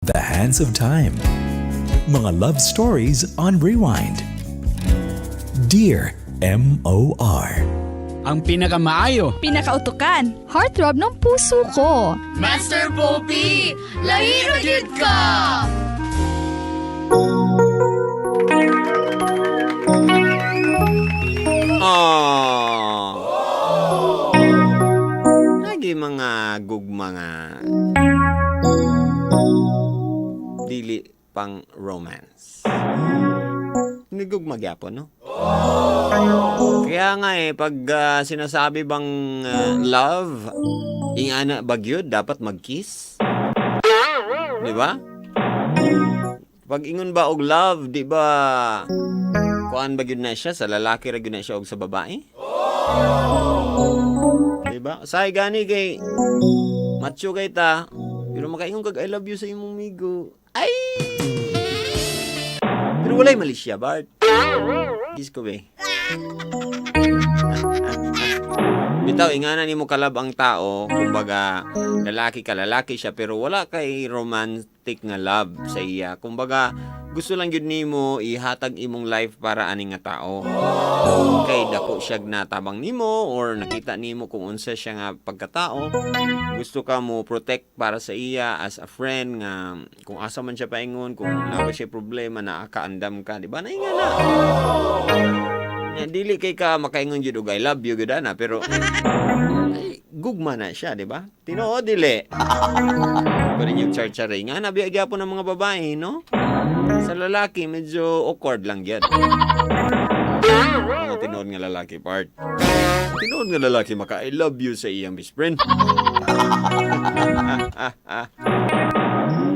The Hands of Time. Mga love stories on rewind. Dear M.O.R. Ang pinakamaayo. Pinakautukan, heartthrob ng puso ko. Master Poppy, lahiro jud ka! Lagi mga gugma nga dili pang romance. Nagugma gyapon, no? Kaya nga pag sinasabi bang love, ingana bagyod dapat mag-kiss. Di ba? Pag ingon ba og love, di ba? Kuan bagyod na siya sa lalaki ra gyud na siya og sa babae? Di ba? Say gani kay macho kay ta, pero makaingon kag I love you sa imong migo. Ay! Pero walay mali siya, Bart. Gis ko ba? Bitaw, ingana ni mo kalab ang tao, kumbaga, lalaki ka, lalaki siya, pero wala kay romantic nga love sa iya. Kumbaga, gusto lang yun ni mo ihatag imong life para aning nga tao. Kay dako siya natabang nimo or nakita nimo kung unsa siya nga pagkatao. Gusto ka mo protect para sa iya as a friend nga kung asa man siya paingon, kung nawa siya problema na kaandam ka, di ba? Naingana. Dili kay ka makaingon jud og I love you gud na pero ay, gugma na siya, di ba? Tinuod dili. Pero yung char-charay nga nabiya gyapon ng mga babae, no? Sa lalaki medyo awkward lang yan. Mga tinuod nga lalaki part. Tinuod nga lalaki maka I love you sa iyang best friend.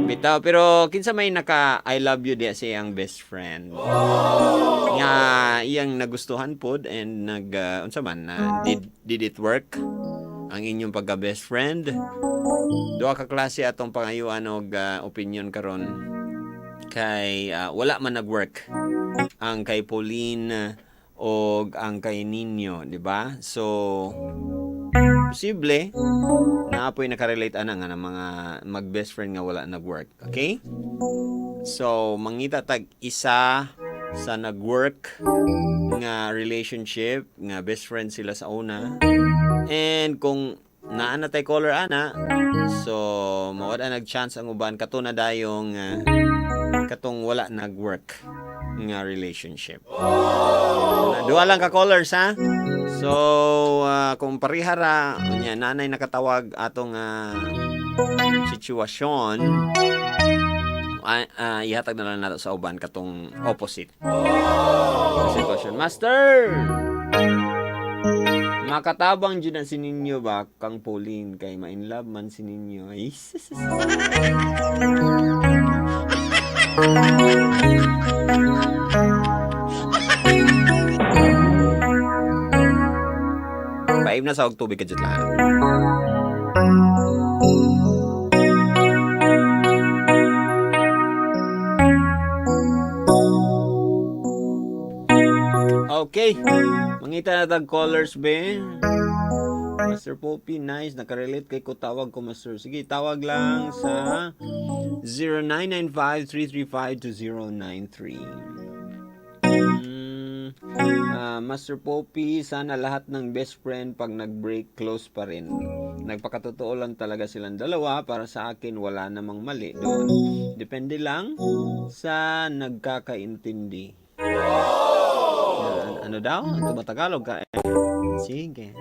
Bitaw, pero kinsa may naka I love you diya sa iyang best friend. Nga iyang nagustuhan pod and unsa man did it work ang inyong pagka best friend. Duha ka klase atong pangayuan og opinion karon kay wala man nag-work ang kay Pauline og ang kay Nino, di ba? So posible na apoy nakarelate ana nga ng mga mag-best friend nga wala nag-work. Okay? So, mangita tag isa sa nag-work nga relationship, nga best friend sila sa una. And kung naana tay caller ana, so mawala nag-chance ang uban kato na dayong katong wala nag-work nga relationship. Duha lang ka callers ha. So, kung parihara, nanay nakatawag atong sitwasyon, ihatag na lang nato sa uban katong opposite sitwasyon. Master! Makatabang dyan na si Ninyo ba kang Pauline kay ma-in love man si Ninyo. Ay, paim na sa og tubig kadjut lang. Okay. Mangita na tag callers be. Master Poppy, nice. Nakarelate kay ko. Tawag ko, Master. Sige, tawag lang sa 0995-335-2093. Master Poppy, sana lahat ng best friend pag nag-break, close pa rin. Nagpakatotoo lang talaga silang dalawa. Para sa akin, wala namang mali doon. Depende lang sa nagkakaintindi. Ano daw? Ito ba Tagalog ka? Sige.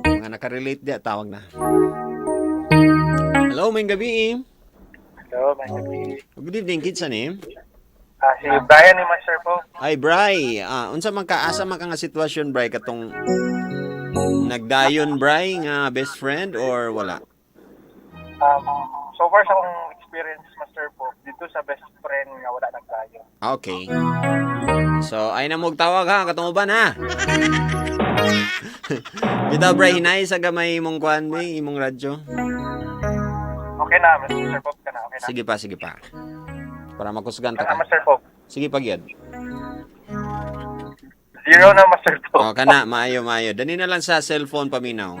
Mga nakarelate di, tawag na. Hello, may gabi. Hello, may gabi. Good evening, kids, ani? Si Brian ni Master po. Ay, Bri. Unsa man ka, asa man ka nga sitwasyon, Bri, katong nagdayon, Bri, nga best friend or wala? So far sa akong experience, Master po, dito sa best friend nga wala nagdayo. Okay. So, ay na mong tawag ha, katong uban ha. Kita, Bri, hinay sa gamay imong kuan, may imong radyo. Okay na, Master po, ka na, okay na. Sige pa. Para makusgan ta Kana, ka. Master po. Sige pa gyud. 0 na, Master po. O kana, maayo. Dani na lang sa cellphone paminaw.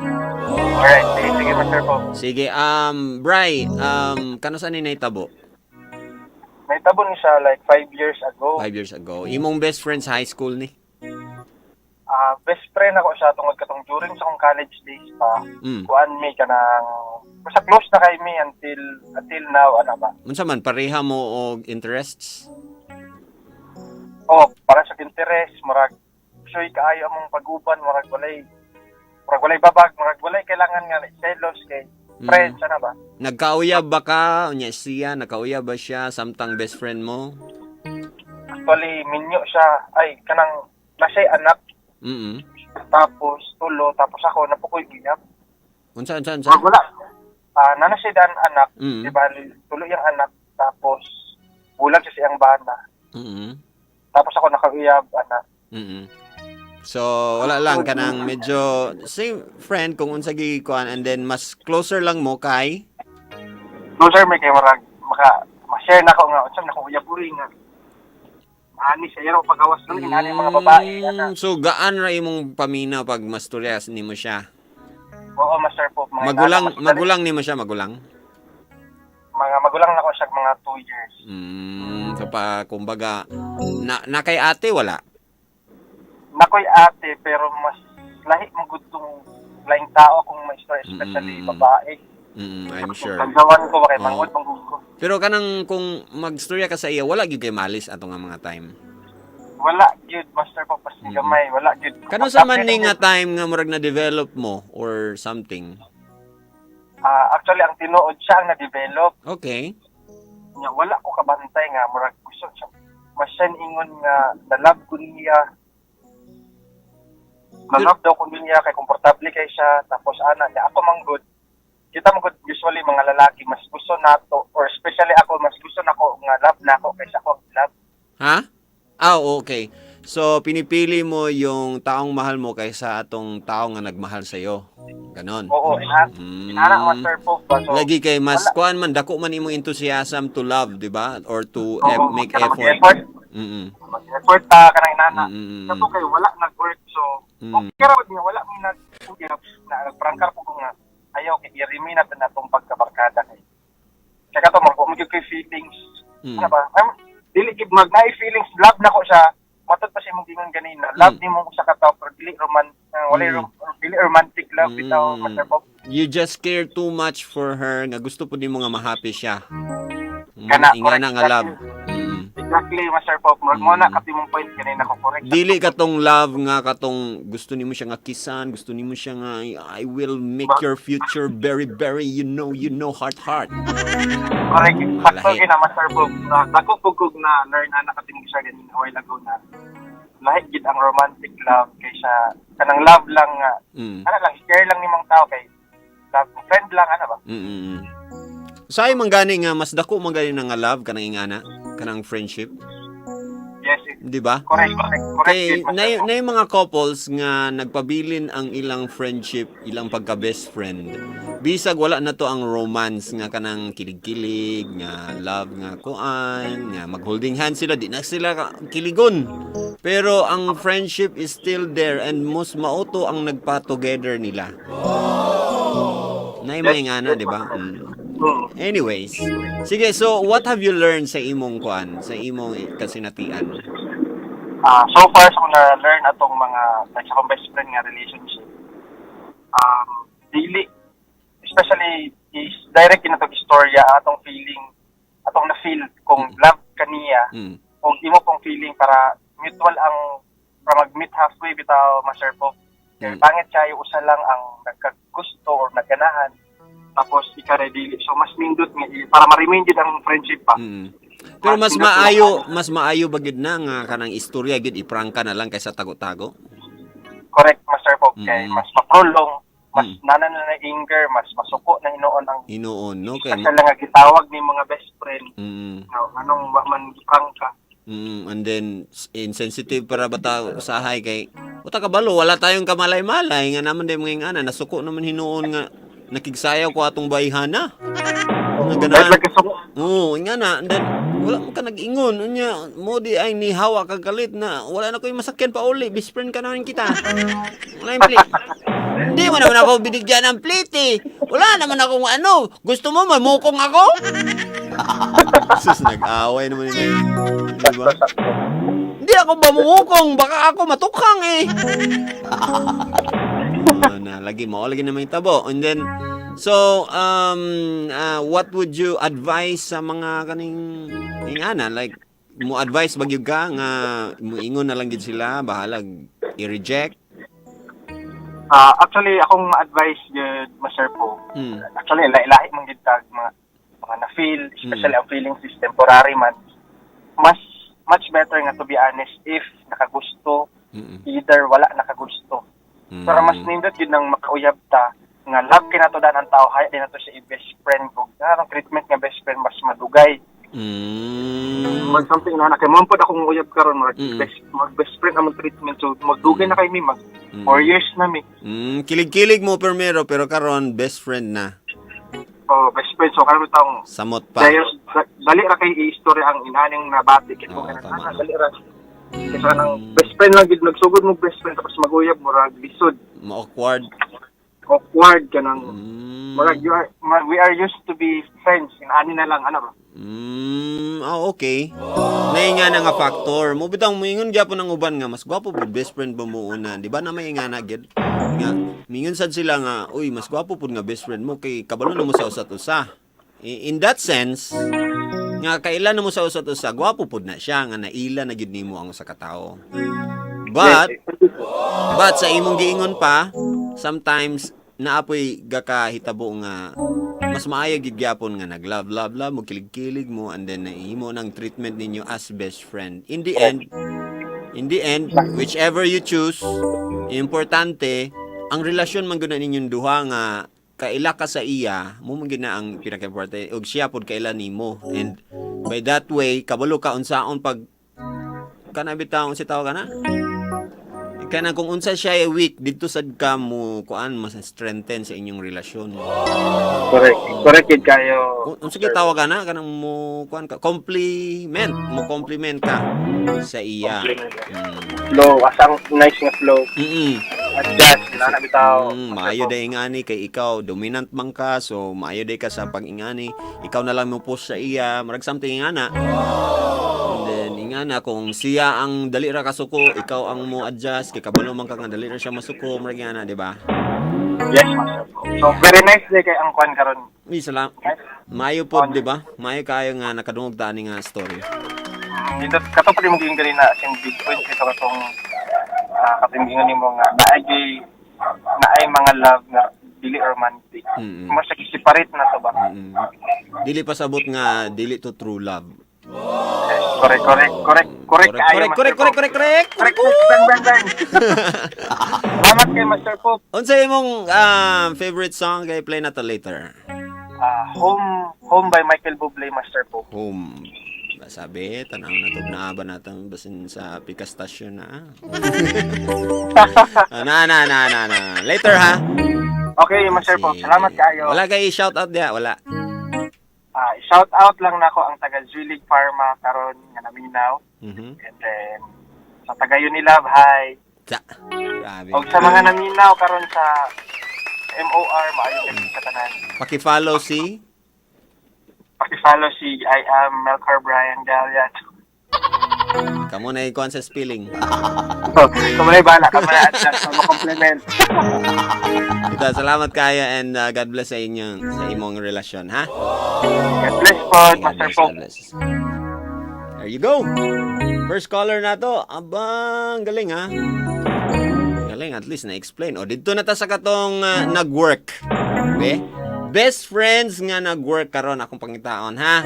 Alright, sige, Master Pope. Sige, Bri, kano sa ni naitabo? May tabon siya like 5 years ago. 5 years ago. Imong best friend sa high school ni? Best friend ako siya tungod katong during sa akong college days pa. Mm. Kuan mi kanang basta close na kay mi until now ana ba. Unsa man pareha mo og interests? Oh, para sa interest, marag sure kaayo among pag-uban, marag walay babag, marag walay kailangan nga selos kay friends ana ba. Nagkauyab ba ka? Unya siya, nagkauyab ba siya samtang best friend mo? Actually, minyo siya ay kanang nasay anak Mm. tapos tulo tapos ako napukoy giyap. Unsa? Wala. Nanasidan anak, Mm. di ba? Tulo yung anak tapos bulag siya siyang bana. Mm. Tapos ako nakauyab anak. Mm. So, wala lang kanang medyo same friend kung unsa gi kuan and then mas closer lang mo kay Closer may kay marag ma-share na ko nga unsa nakauyab uri nga. Ani sa iro pagawas nun inani mga babae anak. So, gaan ra imong pamina pag masturya nimo siya? Oo, Master Pope. Magulang nimo siya, magulang? Mga magulang na ko siya mga 2 years. So pa kumbaga na kay ate wala. Nakoy ate pero mas lahi mo gud tong laing tao kung may story especially babae. I'm sure. Pagdawan ko kay mangod ko. Pero kanang kung magstorya ka sa iya, wala gyud kay malis ato nga mga time. Wala gyud Master Pope pas gamay, wala gyud. Kano sa man ni nga time nga murag na develop mo or something? Actually ang tinuod siya ang na-develop. Okay. Nya wala ko kabantay nga murag gusto siya. Masyan ingon nga na-love ko niya. Na-love daw ko niya kay komportable kay siya tapos ana niya ako manggod. Kita manggod usually mga lalaki mas gusto nato or especially ako mas gusto nako nga love nako kaysa ako love. Ha? Okay. So pinipili mo yung taong mahal mo kaysa atong tao nga nagmahal sa iyo. Ganon. Oo, inana Master Pope ba? So, Lagi kay mas kuan man dako man imong enthusiasm to love, di ba? Or to make kanang effort. Mag-effort ta kanang inana. Kato kay wala nag-work so okay ra niya wala mi nagprangkar po ko nga ayaw kay i-remain natin natong pagkabarkada kay. Kaya kato mo kay feelings. Ano ba? Dili gid mag-na feelings love nako siya. Matod pa siya mong gingon ganina. Love nimo sa kataw pero dili romantic love bitaw Master Pope. You just care too much for her nga gusto po nimo nga ma-happy siya. Kana, Ingana nga love. Exactly, Master Pope. Mo na katimong point kanina ko correct. Dili katong love nga katong gusto nimo siya nga kisan, gusto nimo siya nga I will make your future very very you know heart. Correct. Sakto gina Master Pope. Dako pugog na learn na katimong siya ganina a while ago na. Lahi gid ang romantic love kaysa kanang love lang nga. Ano lang share lang nimong tao kay love friend lang ana ba? Say man gani nga mas dako man gani nga love kanang ingana, kanang friendship. Yes. Di ba? Correct. Kay na yung mga couples nga nagpabilin ang ilang friendship, ilang pagka-best friend. Bisag wala na to ang romance nga kanang kilig-kilig, nga love nga kuan, nga mag-holding hands sila, di na sila kiligon. Pero ang friendship is still there and most mauto ang nagpa-together nila. Na yung ingana, di ba? Anyways, sige, so what have you learned sa imong kuan, sa imong kasinatian? So far sa na-learn atong mga like sa best friend nga relationship. Dili especially is direct in atong istorya atong feeling atong na-feel kung love kaniya kung imo pong feeling para mutual ang para mag-meet halfway bitaw Master Pope. Pangit siya yung usa lang ang nagkagusto or nagganahan tapos ika-ready. So mas nindot nga para ma-remain gid ang friendship pa. Pero mas maayo bagid na nga kanang istorya gid iprangka na lang kaysa tago-tago. Correct Master Pope kay mas ma-prolong, mas nanan na anger, mas masuko na hinuon no kay lang nga gitawag ni mga best friend. Anong wa man giprangka. And then insensitive para bata usahay kay uta kabalo wala tayong kamalay-malay nga naman day mga ingana nasuko naman hinuon nga nakigsayaw ko atong bayhana. Ingana and then wala mo ka nag-ingon unya mo di ay ni hawa kagalit na wala na koy masakyan pa uli best friend ka naman kita. Wala impli. Hindi mo naman ako binigyan ng plate eh. Wala naman akong ano. Gusto mo mamukong ako? Sus, nag-away naman yun. Diba? Hindi ako mamukong. Baka ako matukang eh. Lagi mo. Lagi naman yung tabo. And then, so, what would you advise sa mga kaning ingana? Like, mo advise bagyog ka nga muingon na lang gid sila bahala i-reject. Actually, akong ma-advise yun, Master po. Actually, lahi mong gid tag mga na-feel, especially ang feeling is temporary man. Much better nga to be honest if nakagusto, either wala nakagusto. Pero mas nindot yun nang makauyab ta nga love kinatudan ang tao, haya din na to siya i-best friend ko. Ang treatment nga best friend mas madugay. Mag something na kay mo pod akong uyab karon mag best friend among treatment so magdugay na kay mi mag 4 years na mi. Kilig-kilig mo primero pero karon best friend na. Oh, best friend so karon taong samot pa. Dali ra kay i-istorya ang inaning nabati kit ko kana dali ra. Kasi nang best friend lang gid nagsugod mo best friend tapos maguyab mo ra lisod. Awkward ka nang we are used to be friends inani na lang ano ba. Okay. Nainga na nga factor. Mo bitang moingon gyapon ang uban nga mas gwapo pud best friend ba mo una. Di ba na may nga na gid? Nga mingon sad sila nga, uy, mas gwapo pud nga best friend mo kay kabalo na mo sa usat-usa. In that sense, nga kailan na mo sa usat-usa, gwapo pud na siya nga naila na gid nimo ang usa ka tawo. But sa imong giingon pa, sometimes naapoy gakahitabo nga mas maayo gid gyapon nga nag-love mo kilig-kilig mo and then naihimo ng treatment ninyo as best friend. In the end, whichever you choose, importante ang relasyon man gud ninyong duha nga kaila ka sa iya, mo man gid na ang pinaka-importante ug siya pod kaila nimo. And by that way, kabalo ka unsaon pag kana bitaw si tawo kana? Kana kung unsa siya weak dito sad ka mo kuan mas strengthen sa inyong relasyon. Correct kid kayo. Unsa kay tawag kana kanang mo kuan ka compliment ka sa iya. Flow asang nice nga flow. Adjust na bitaw. Maayo day ingani kay ikaw dominant man ka so maayo day ka sa pag-ingani. Ikaw na lang mo push sa iya, marag something ingana. Ingana kung siya ang dali ra kasuko, ikaw ang mo adjust kay kabalo man ka nga dali ra siya masuko, marag ingana, di ba? Yes, Master. So very nice day kay ang kuan karon. Salam. Mayo pod, di ba? Mayo kayo nga nakadungog ta ni nga story. Dito kato pa mo giing gali na sing big point ito katong katingingan nimo nga naay mga love na dili romantic. Mas separate na to ba? Dili pasabot nga dili to true love. Correct. Salamat kay Master Pope. Unsa imong favorite song kay play na to later? Home by Michael Bublé, Master Pope. Home. Sabi, tanaw na to na ba natin basin sa Pika Station na. Na. Later ha. Okay, Master Pope. Salamat kayo. Wala kay shout out dia, wala. Shout out lang nako ang taga Zulig Pharma karon nga naminaw. And then sa taga Unilab, hi. Grabe. O sa mga naminaw karon sa MOR, maayo kami sa tanan. Paki-follow si I am Melcar Brian Galliat. Kamo na ikuan sa spelling. Kamalay bala, kamalay at sa compliment. Ito, salamat kayo and God bless sa imong relasyon, ha? God bless po, Master Pope. There you go. First caller na to. Abang, galing ha? Galing, at least na-explain. O, dito na ta sa katong nag-work. Okay? Best friends nga nag-work karon akong pangitaon, ha?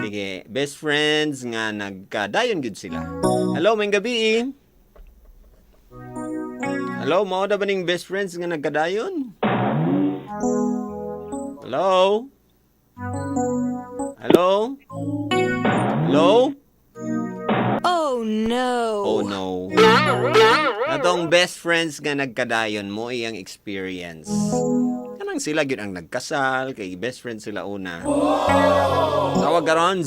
Sige, best friends nga nagkadayon gud sila. Hello, may gabi. Hello, mao da ba ning best friends nga nagkadayon? Hello? Hello? Oh no. Oh no. Atong best friends nga nagkadayon mo iyang experience. Kanang sila gyud ang nagkasal kay best friend sila una. Tawag karon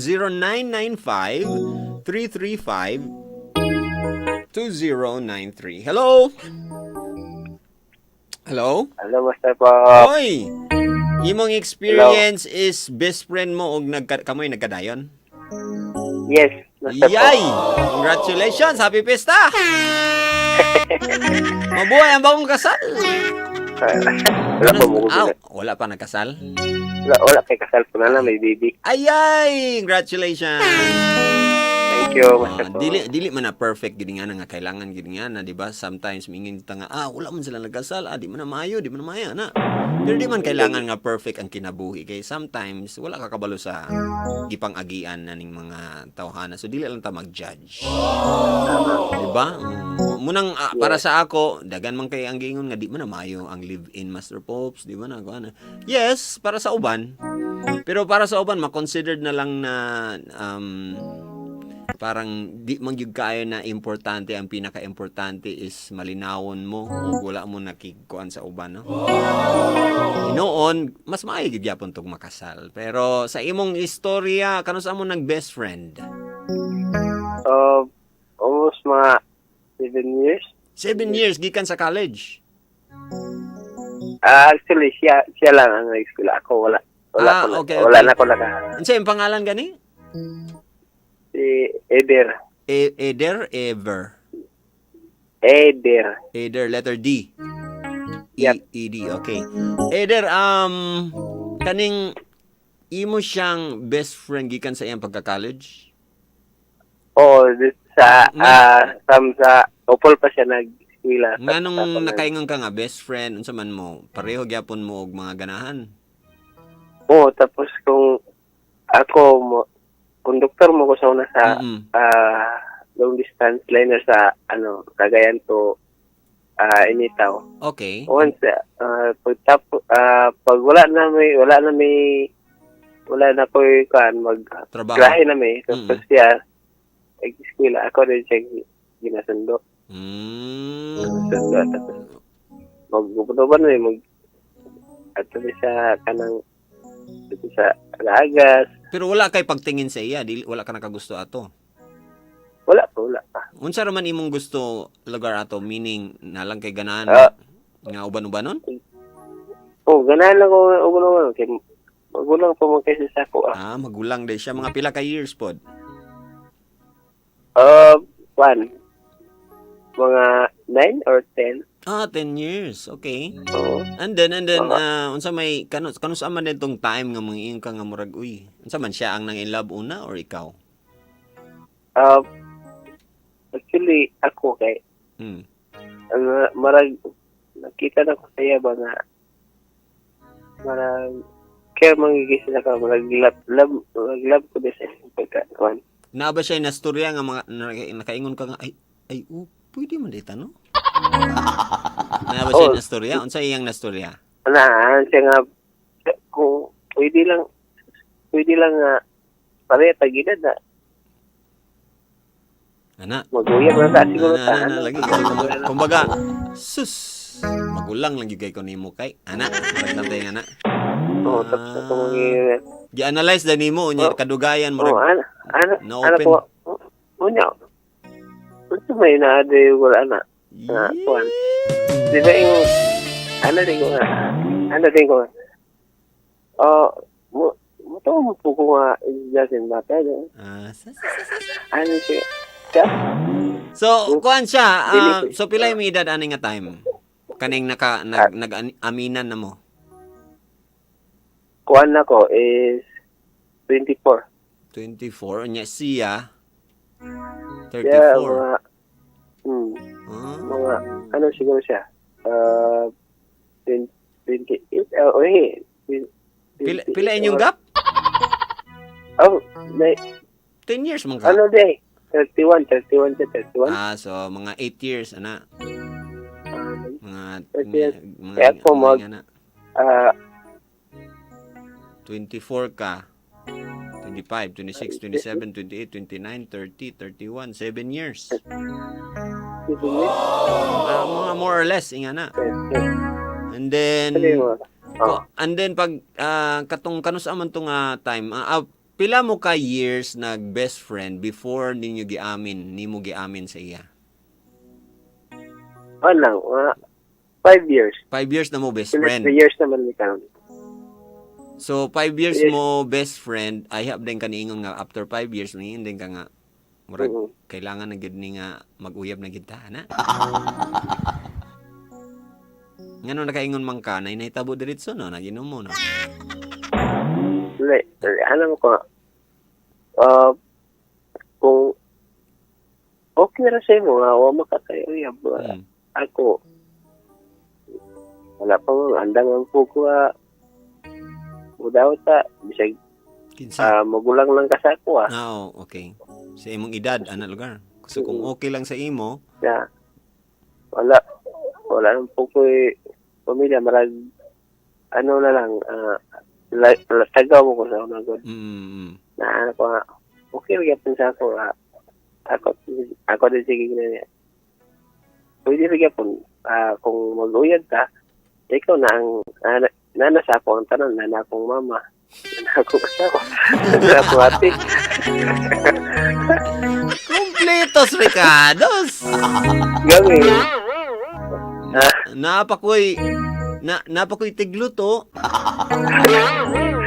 0995-335-2093. Hello? Hello? Hello, Master po. Hoy! Imong experience is best friend mo og kamoy nagkadayon? Yes, Master Yay! po. Congratulations! Happy Pista! Mabuhay ang bagong kasal! Wala po mo Wala pa nagkasal? Wala kay kasal po na may baby. Ayay! Congratulations! Thank you, Master po. Dili man na perfect gid nga na kailangan gid nga na, di ba? Sometimes mingin ta nga wala man sila nagkasal, di man na maayo, di man na maya na. Pero di man kailangan nga perfect ang kinabuhi kay sometimes wala ka kabalo sa gipang-agian na ning mga tawhana. So dili lang ta mag-judge. Di ba? Munang para sa ako, dagan man kay ang giingon nga di man na maayo ang live-in Master Popes, di ba na kuan. Yes, para sa uban. Pero para sa uban ma-considered na lang na parang di man gyud kaayo na importante, ang pinaka-importante is malinawon mo o wala mo nakikuan sa uban, no? Noon, mas maayo gyud gyapon tong makasal. Pero sa imong istorya, kanus mo nag-best friend? Almost mga 7 years. 7 years gikan sa college. Actually, siya lang ang nag-school. Ako, wala. Okay. Wala na ako naka... Ano yung pangalan gani? Si Eder. Ever. Eder. Letter D. Yep. E-D, okay. Eder, kaning imo siyang best friend gikan sa iyang pagka-college? Sa Opol pa siya nag-eskwela. Nganong nakaingon ka nga best friend, unsa man mo, pareho gyapon mo og mga ganahan? Tapos kung conductor mo ko sa una sa long distance liner sa Cagayan to Initaw. Okay. Once pag wala na ko kan Trabaho. grahe na may tapos siya eskwela ako rin siya ginasundo. Sundo tapos magbubuto-buto ato siya kanang dito sa Alagas. Pero wala kay pagtingin sa iya, wala ka nakagusto ato. Wala pa. Unsa raman imong gusto lugar ato, meaning nalang kay ganahan nga uban-ubanon? Ganahan lang ko uban-ubanon kay magulang pa mo kasi sa ako. Magulang din siya, mga pila ka years pod. Mga 9 or 10. 10 years. Okay. Oo. And then unsa may kanus man ditong time nga mangiing ka nga murag unsa man siya ang nang in love una or ikaw? Actually ako kay marag nakita na ko saya ba nga marag kaya mangigis na ka marag love ko din sa pagkakuan. Na ba siya nastorya nga mga nakaingon ka nga ay pwede man dita no? Na ba siya nastorya? Unsa iyang nastorya? Siya nga kung pwede lang pareha tagida na. Ana. Maguyab na sa siguro ta. Lagi. Kumbaga, sus. Magulang lang gyud ko nimo kay ana. Pagtantay ana. Tapos ako gi-analyze da nimo unya kadugayan mo. Ano po? Unya. Ito may naade wala na. Kuan. Di ba yung ano din ko nga. Mo po ko nga jasin mata. Ano siya? So, kuan siya. So pila yung edad ani nga time? Kaning nag-aminan na mo. Kuan nako is 24. 24 unya siya 34. Yeah, mga ano siguro siya 28 Pila inyong gap? 10 years man ka. Ano day? 31. So mga 8 years ana. Mga kaya po 24 ka. 25, 26, 27, 28, 29, 30, 31, 7 years. Mga more or less, inga na. And then, pag katong kanus aman tong time, pila mo ka years nag best friend before nimo giamin sa iya? 5 years. 5 years na mo best Sila friend. 3 years naman ni karon. So 5 years Yes. mo best friend, I have din kaniingon nga after 5 years niin din ka nga murag kailangan na gid ni nga mag-uyab na gid ta na. Ngano nakaingon man ka na nahitabo diretso no naginom mo no. Alam ko, kung okay ra sa mo, nga, wa makakayuyab. Ako, wala pa mo, andang ang po ko, udaw ta, bisag, Kinsa? magulang lang ka sa ako, Oo, okay. Sa imong edad ana lugar. So kung okay lang sa imo, na, wala lang po ko, pamilya, marag, ano na lang, tagaw mo ko sa una god. Na ano ko nga, okay rin sa ako, ako din sige na pwede rin po, kung mag-uyad ka, ikaw na ang, nanasa ako ang tanong, na akong mama, na akong asawa, na akong ate. kompletos Ricardos. Gawin. Napakoy tigluto.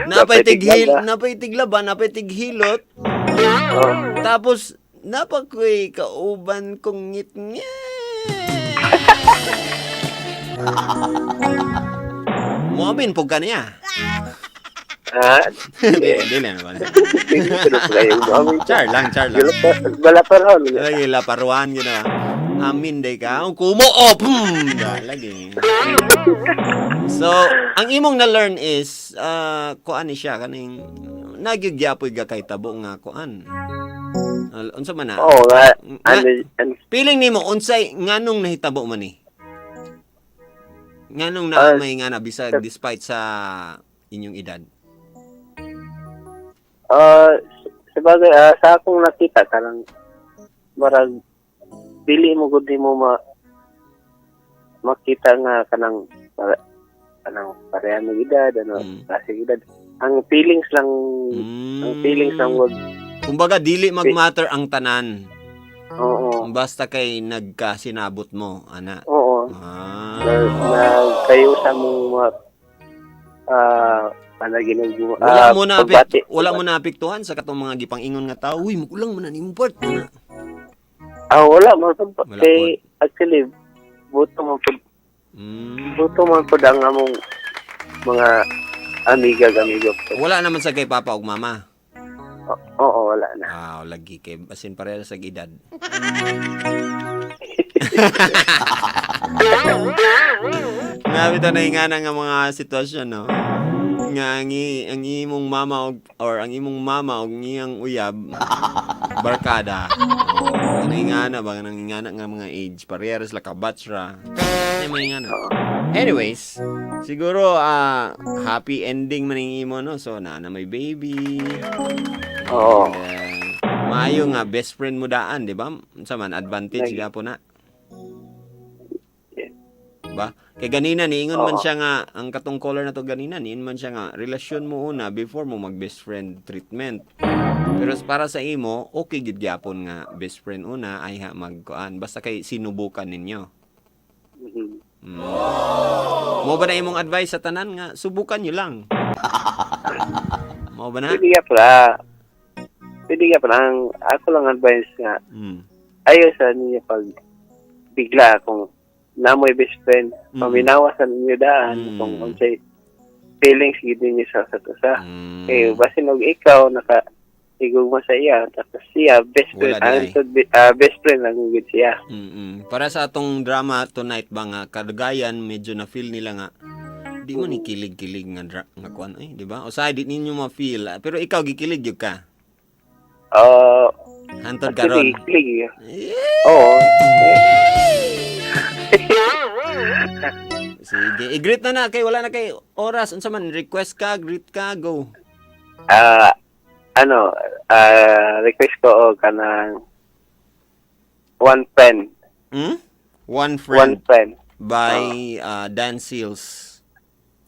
Napay Napay tiglaban, napay tighilot. Oh. Tapos napakoy kauban kong ngit-ngit. Muamin po ka niya. Hindi na naman. Char lang. Wala pa ron. Lagi laparuan gina. Amin day ka. Ang kumo lagi. So, ang imong na-learn is kuan ni siya kaning nagyugyapoy ga kay tabo nga kuan. Unsa man na? Oo, Feeling nimo unsay nganong nahitabo man ni? Nganong na may nga na bisag despite sa inyong edad? Sabagay, sa akong nakita, karang marag, dili mo gud mo makita nga kanang pareha ng edad, klase edad. Ang feelings lang wag. Kumbaga dili magmatter ang tanan. Oo. Basta kay nagkasinabot mo, ana. Oo. Na kayo sa mga panaginag mo. Wala mo na apektuhan sa katong mga gipang-ingon nga tao. Uy, magulang mo na nimong part. Wala mo. Kay, actually, buto man po ang among mga amigo. Wala naman sa kay papa ug mama. Oo, wala na. Lagi kay basin pareha sa edad. Nabito na ingana nga mga sitwasyon, no? Nga ang imong mama or ang imong mama og ngiyang uyab barkada. Ano ingana ba nang ingana nga mga age parehas la ka batch ra. Ay mga ingana. Anyways, siguro happy ending man ang imo, no? So na may baby. Oo. Maayo nga best friend mo daan, di ba? Unsa man advantage gyapon na. Ba? Kay ganina niingon man siya nga ang katong caller na to ganina niingon man siya nga relasyon mo una before mo mag best friend treatment. Pero para sa imo okay gid gyapon nga best friend una ay magkuan basta kay sinubukan ninyo. Mo ba na imong advice sa tanan nga subukan niyo lang. Mo ba na? Pwede ka pa lang ako lang advice nga. Ayaw sa niya pag bigla kung namoy best friend, paminawasan niyo daan kung unsay feelings gid niyo sa usa. Eh basin og ikaw igugma sa iya tapos siya best friend best friend lang gid siya. Para sa atong drama tonight ba nga kadagayan medyo na feel nila nga di mo ni kilig-kilig nga kuan di ba? O sa di ninyo ma-feel pero ikaw gikilig gyud ka. Hantod karon. Kilig. Oo. Sige, i-greet na kay wala na kay oras unsa man request ka, greet ka, go. Request ko kanang one pen. One friend. One pen. By Dan Seals.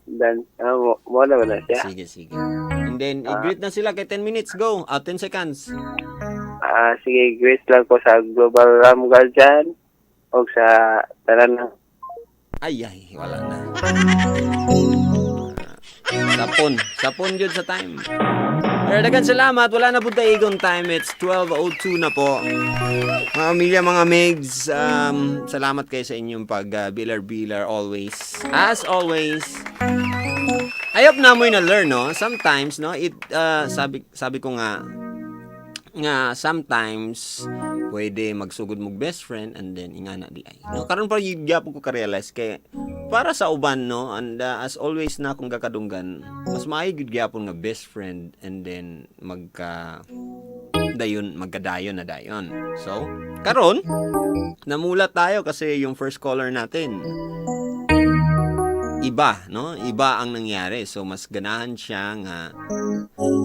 Dan mo na siya. Sige. And then i-greet na sila kay 10 minutes, go. 10 seconds. Sige, greet lang ko sa Global Ram Guardian o sa tanan Ay, wala na. Sapon yun sa time. Pero dagan salamat, wala na po tayo time. It's 12:02 na po. Mga pamilya, mga Megs, salamat kayo sa inyong pag-bilar always. As always, I hope na mo na learn, no? Sometimes, no, sabi ko nga sometimes pwede magsugod mong best friend and then ingana di ay. No, karon pa gyapon ko ka-realize kay para sa uban, no, and as always na akong gakadunggan, mas maayo gyud gyapon nga best friend and then magkadayon na dayon. So, karon namulat tayo kasi yung first caller natin iba, no? Iba ang nangyari. So, mas ganahan siya nga.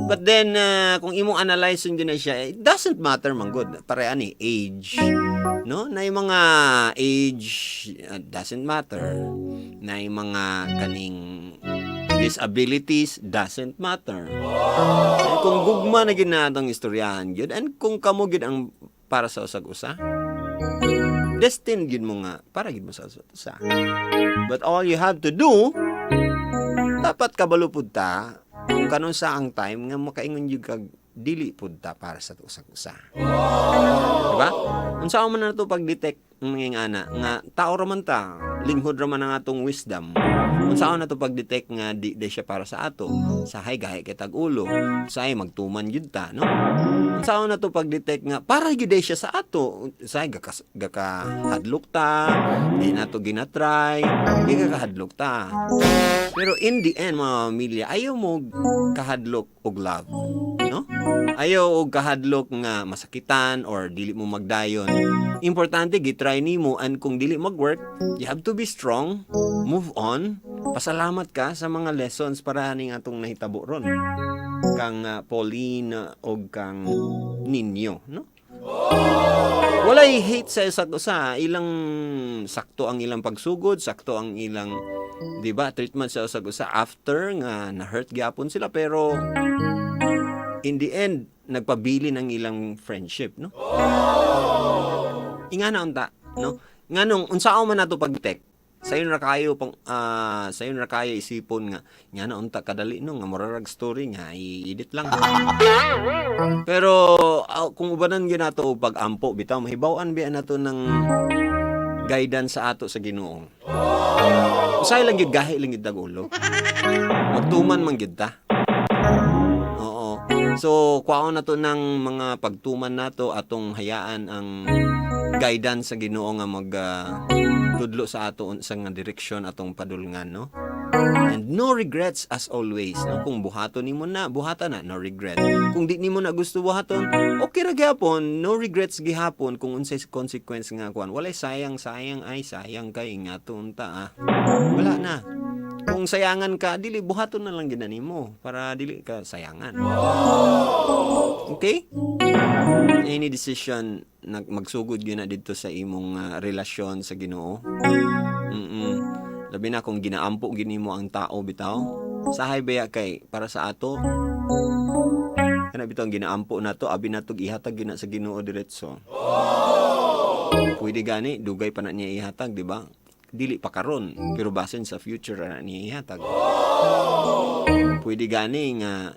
But then, kung imong analyze yun na siya, it doesn't matter man good. Parehan age. No? Na yung mga age doesn't matter. Na yung mga kaning disabilities doesn't matter. Kung gugma na ginatang istoryahan yun, and kung kamo yun ang para sa usag-usa, destined yun mo nga para yun mo sa usag-usa. But all you have to do, dapat kabalo pud ta kung kanon sa ang time nga makaingon yung kag dili pud ta para sa usag-usa. Diba? Unsa man na to pag-detect ng mga ana nga tao raman ta, linghod raman ang atong wisdom. Unsa na to pag-detect nga di siya para sa ato, sahay gahi kay tag-ulo, sahay magtuman gyud ta, no? Unsa na to pag-detect nga para gyud siya sa ato, sahay gakahadlok ta, di na to ginatry, di gakahadlok ta. Pero in the end, mga pamilya, ayaw mo kahadlok og love, no? Ayaw og kahadlok nga masakitan or dili mo magdayon. Importante gitry nimo, and kung dili mag-work, you have to be strong, move on. Pasalamat ka sa mga lessons para ning atong nahitabo ron. Kang Pauline o kang Ninyo, no? Walay hate sa isa't usa, ilang sakto ang ilang pagsugod, sakto ang ilang, di ba, treatment sa isa't usa after nga na-hurt gyapon sila, pero in the end nagpabilin ang ilang friendship, no? Ingana unta, no? Nganong unsaon man nato pag-detect, sayon ra kayo isipon nga nya na unta kadali no nga morarag story nga i-edit lang. Pero kung ubanan gyud nato og pag-ampo bitaw mahibaw-an biya nato ng guidance sa ato sa Ginoo. Usay lang gyud gahi lang gyud dagulo. Magtuman man gyud ta. Oo. So kwaon nato ng mga pagtuman nato atong hayaan ang guidance sa Ginoo nga tudlo sa ato sa nga direksyon atong padulngan, no? And no regrets as always, no? Kung buhaton nimo na, buhatan na, no regret. Kung di nimo na gusto buhaton, okay ra gyapon, no regrets gihapon. Kung unsay consequence nga kuan, walay sayang kay ngaton ta. Wala na. Kung sayangan ka, dili buhaton na lang gid nimo para dili ka sayangan. Okay? Any decision magsugod yun na dito sa imong relasyon sa Ginoo. Labi na kung ginaampo ginimo ang tao bitaw. Sahay baya kay para sa ato. Kana bitaw ginaampo nato, abi nato ihatag gina sa Ginoo diretso. Pwede gani dugay pa na niya ihatag, di ba? Dili pa karon, pero basin sa future na niya ihatag. Pwede gani nga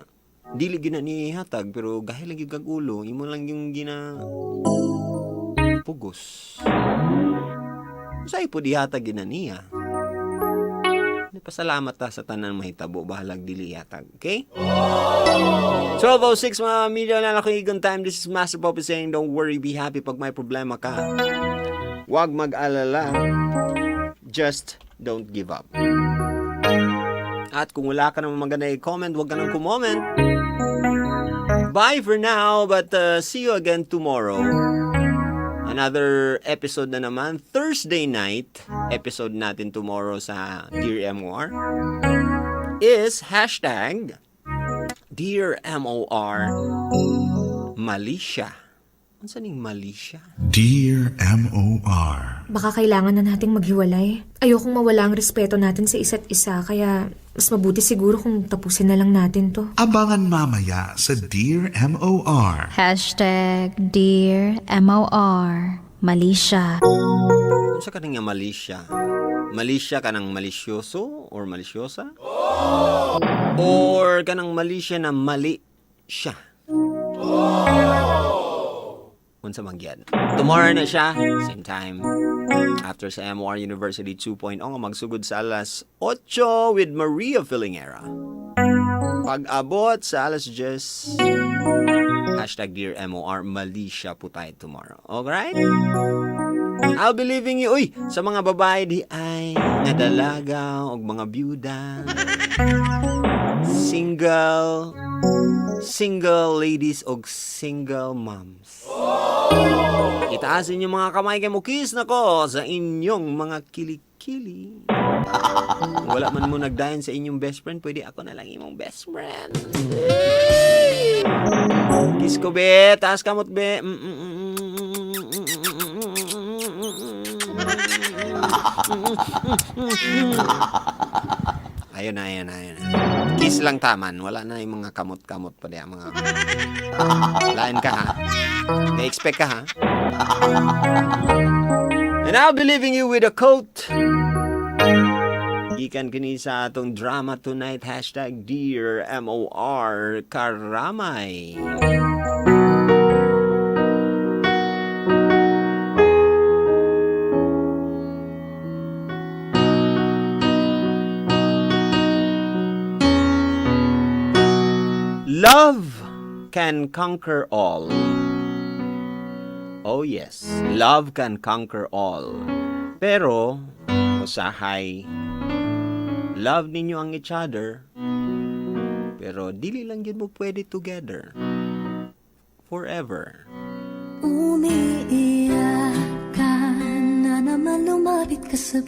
dili gina niya ihatag, pero gahil lang yung gagulo, imo lang yung pugos. Say po dihatag gina niya. Pasalamat ta sa tanan mahitabo bahalag dili hatag. Okay? 12:06 mga milyon na nakikigon time. This is Master Poppy saying don't worry, be happy pag may problema ka. Huwag mag-alala. Just don't give up. At kung wala ka naman maganda i-comment, huwag ka nang kumoment. Bye for now, but see you again tomorrow. Another episode na naman. Thursday night episode natin tomorrow sa Dear MOR is hashtag Dear MOR Malaysia. Ano saning Malaysia? Dear MOR. Baka kailangan na nating maghiwalay. Ayokong mawala ang respeto natin sa isa't isa, kaya mas mabuti siguro kung tapusin na lang natin to. Abangan mamaya sa Dear MOR. Hashtag Dear MOR Malaysia. Ano sa kaning nga Malaysia? Malisya ka ng malisyoso or malisyosa? Or ka ng malisya na mali siya? Unsa man gyud. Tomorrow na siya, same time. After sa MOR University 2.0 nga magsugod sa alas 8 with Maria Filingera. Pag-abot sa alas 10, hashtag Dear MOR, mali siya po tayo tomorrow. Alright? I'll be leaving you. Uy, sa mga babae di ay nga dalaga o mga byuda. Single ladies o single moms. Itaasin yung mga kamay kay mukis na ko sa inyong mga kilikili. Wala man mo nagdayan sa inyong best friend, pwede ako na lang imong best friend. Kiss ko be, taas kamot be. Ayun na. Kiss lang taman. Wala na yung mga kamot-kamot pa diya. Mga... Lain ka ha. Na-expect ka ha. And I'll be leaving you with a quote. Ikan kini sa atong drama tonight. Hashtag Dear MOR Karamay. Love can conquer all. Oh yes, love can conquer all. Pero, usahay, love ninyo ang each other, pero dili lang yun mo pwede together. Forever. Umiiyak ka na naman lumapit ka sa